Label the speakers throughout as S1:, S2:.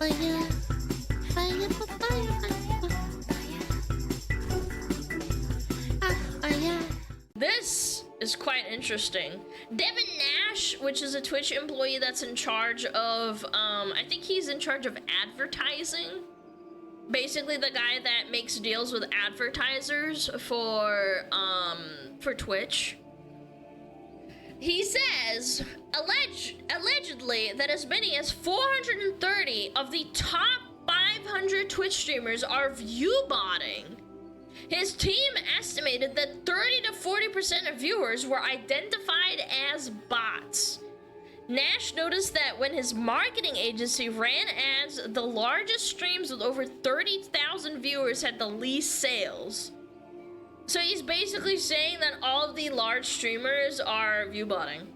S1: fire, fire, fire, fire.
S2: This is quite interesting. Devin Nash, which is a Twitch employee that's in charge of, I think he's in charge of advertising. Basically the guy that makes deals with advertisers for Twitch. He says, allegedly, that as many as 430 of the top 500 Twitch streamers are viewbotting. His team estimated that 30 to 40% of viewers were identified as bots. Nash noticed that when his marketing agency ran ads, the largest streams with over 30,000 viewers had the least sales. So he's basically saying that all of the large streamers are viewbotting.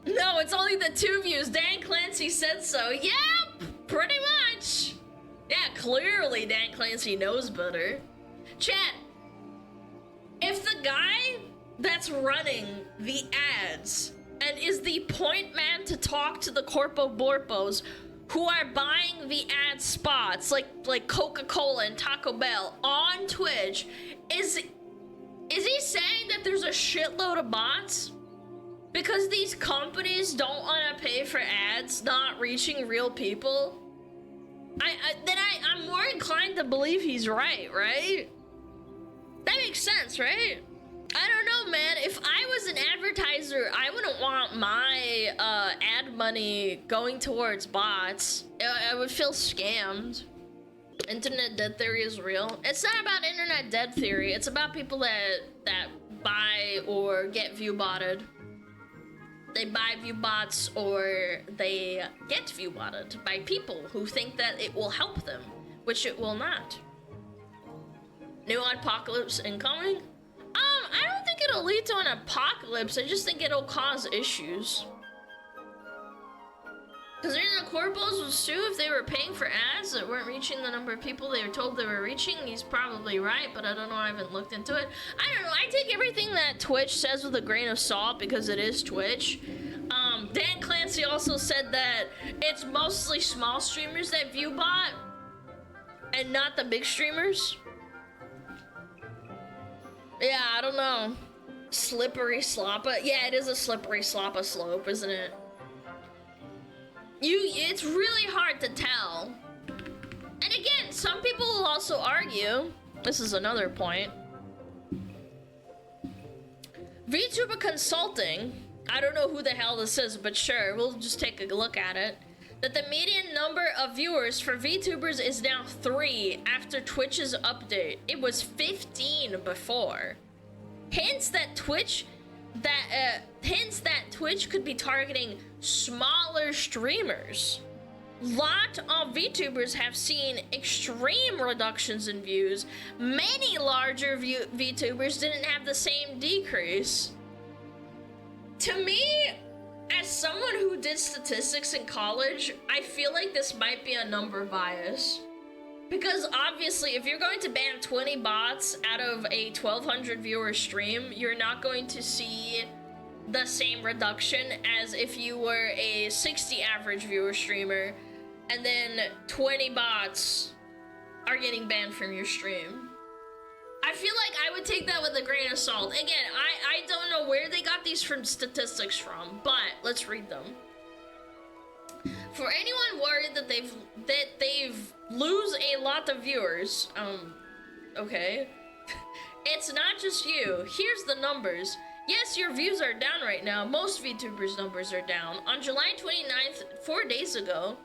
S2: No, it's only the 2 views. Dan Clancy said so. Yep, pretty much. Yeah, clearly Dan Clancy knows better. Chat, if the guy that's running the ads and is the point man to talk to the Corpo Borpos who are buying the ad spots like Coca-Cola and Taco Bell on Twitch, is he saying that there's a shitload of bots? Because these companies don't want to pay for ads not reaching real people? I'm more inclined to believe he's right? That makes sense, right? I don't know, man. If I was an advertiser, I wouldn't want my ad money going towards bots. I would feel scammed. Internet dead theory is real. It's not about internet dead theory. It's about people that buy or get viewbotted. They buy viewbots or they get viewbotted by people who think that it will help them, which it will not. New apocalypse incoming? I don't think it'll lead to an apocalypse. I just think it'll cause issues. Because the Corpos would sue if they were paying for ads that weren't reaching the number of people they were told they were reaching. He's probably right, but I don't know. I haven't looked into it. I don't know. I take everything that Twitch says with a grain of salt because it is Twitch. Dan Clancy also said that it's mostly small streamers that viewbot and not the big streamers. Yeah, I don't know. Slippery sloppa. Yeah, it is a slippery sloppa slope, isn't it? It's really hard to tell. And again, some people will also argue, this is another point. VTuber Consulting, I don't know who the hell this is, but sure, we'll just take a look at it. That the median number of viewers for VTubers is now 3 after Twitch's update. It was 15 before. Hints that Twitch could be targeting smaller streamers. Lot of VTubers have seen extreme reductions in views. Many larger VTubers didn't have the same decrease. To me, as someone who did statistics in college, I feel like this might be a number bias. Because obviously, if you're going to ban 20 bots out of a 1,200 viewer stream, you're not going to see the same reduction as if you were a 60 average viewer streamer, and then 20 bots are getting banned from your stream. I feel like I would take that with a grain of salt. Again, I don't know where they got these statistics from, but let's read them. For anyone worried that they've lose a lot of viewers, okay. It's not just you. Here's the numbers. Yes, your views are down right now. Most VTubers' numbers are down. On July 29th, 4 days ago,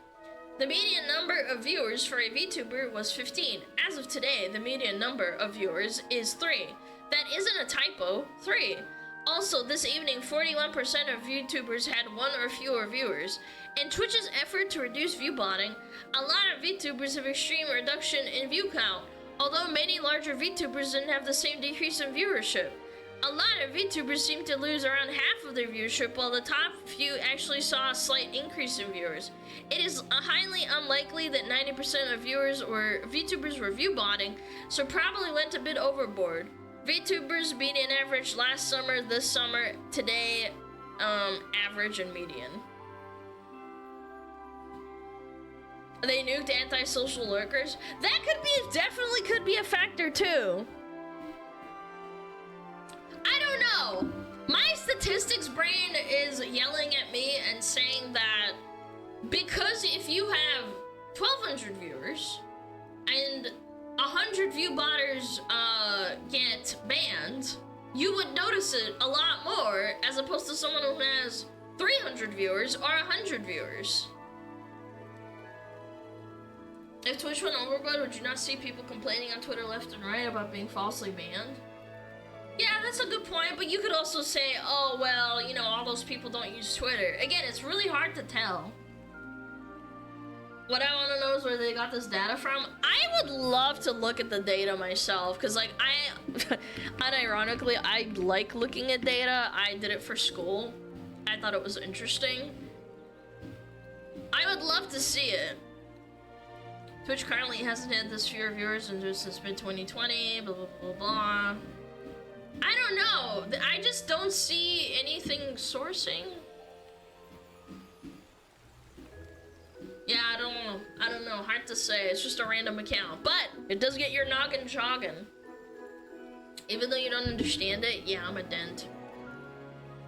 S2: the median number of viewers for a VTuber was 15. As of today, the median number of viewers is 3. That isn't a typo, 3. Also, this evening, 41% of VTubers had 1 or fewer viewers. In Twitch's effort to reduce viewbotting, a lot of VTubers have extreme reduction in view count, although many larger VTubers didn't have the same decrease in viewership. A lot of VTubers seem to lose around half of their viewership, while the top few actually saw a slight increase in viewers. It is highly unlikely that 90% of VTubers were viewbotting, so probably went a bit overboard. VTubers median average last summer, this summer, today, average and median. They nuked antisocial lurkers. That could be, definitely could be a factor too. I don't know. My statistics brain is yelling at me and saying that because if you have 1,200 viewers and 100 viewbotters get banned, you would notice it a lot more as opposed to someone who has 300 viewers or 100 viewers. If Twitch went overboard, would you not see people complaining on Twitter left and right about being falsely banned? Yeah, that's a good point, but you could also say, oh, well, you know, all those people don't use Twitter. Again, it's really hard to tell. What I want to know is where they got this data from. I would love to look at the data myself, because, like, unironically, I like looking at data. I did it for school. I thought it was interesting. I would love to see it. Twitch currently hasn't had this few viewers since mid-2020, blah, blah, blah, blah. I don't know. I just don't see anything sourcing. Yeah, I don't know. Hard to say. It's just a random account. But it does get your noggin jogging. Even though you don't understand it, yeah, I'm a dent.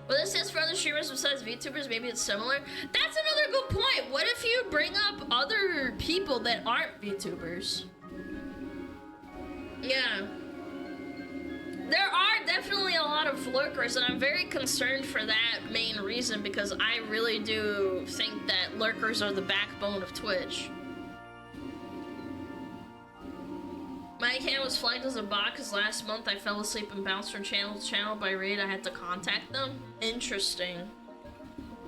S2: Well, this says for other streamers besides VTubers, maybe it's similar. That's another good point. What if you bring up other people that aren't VTubers? Yeah. There are definitely a lot of lurkers, and I'm very concerned for that main reason because I really do think that lurkers are the backbone of Twitch. My account was flagged as a bot because last month I fell asleep and bounced from channel to channel by raid. I had to contact them. Interesting.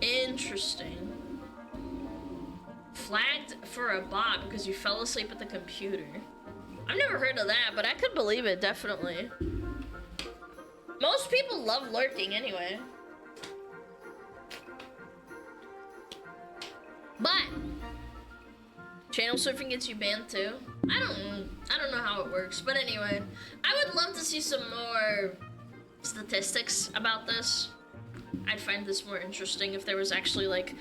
S2: Interesting. Flagged for a bot because you fell asleep at the computer. I've never heard of that, but I could believe it, definitely. Most people love lurking anyway. But channel surfing gets you banned too. I don't know how it works, but anyway, I would love to see some more statistics about this. I'd find this more interesting if there was actually like,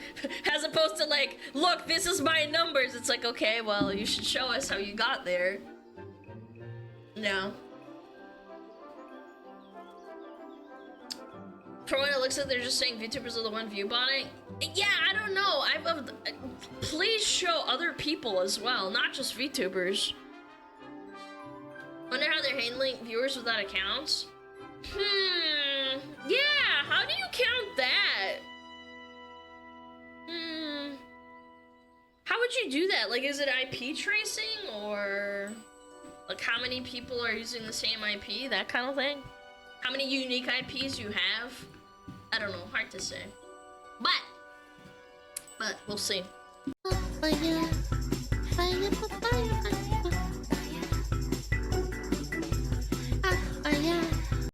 S2: as opposed to like, look, this is my numbers. It's like, okay, well, you should show us how you got there. No. For what it looks like, they're just saying VTubers are the one viewbotting. Yeah, I don't know. Please show other people as well, not just VTubers. Wonder how they're handling viewers without accounts. Yeah, how do you count that? How would you do that? Like, is it IP tracing or like how many people are using the same IP, that kind of thing? How many unique IPs you have? I don't know, hard to say. But we'll see.
S1: Fire, fire,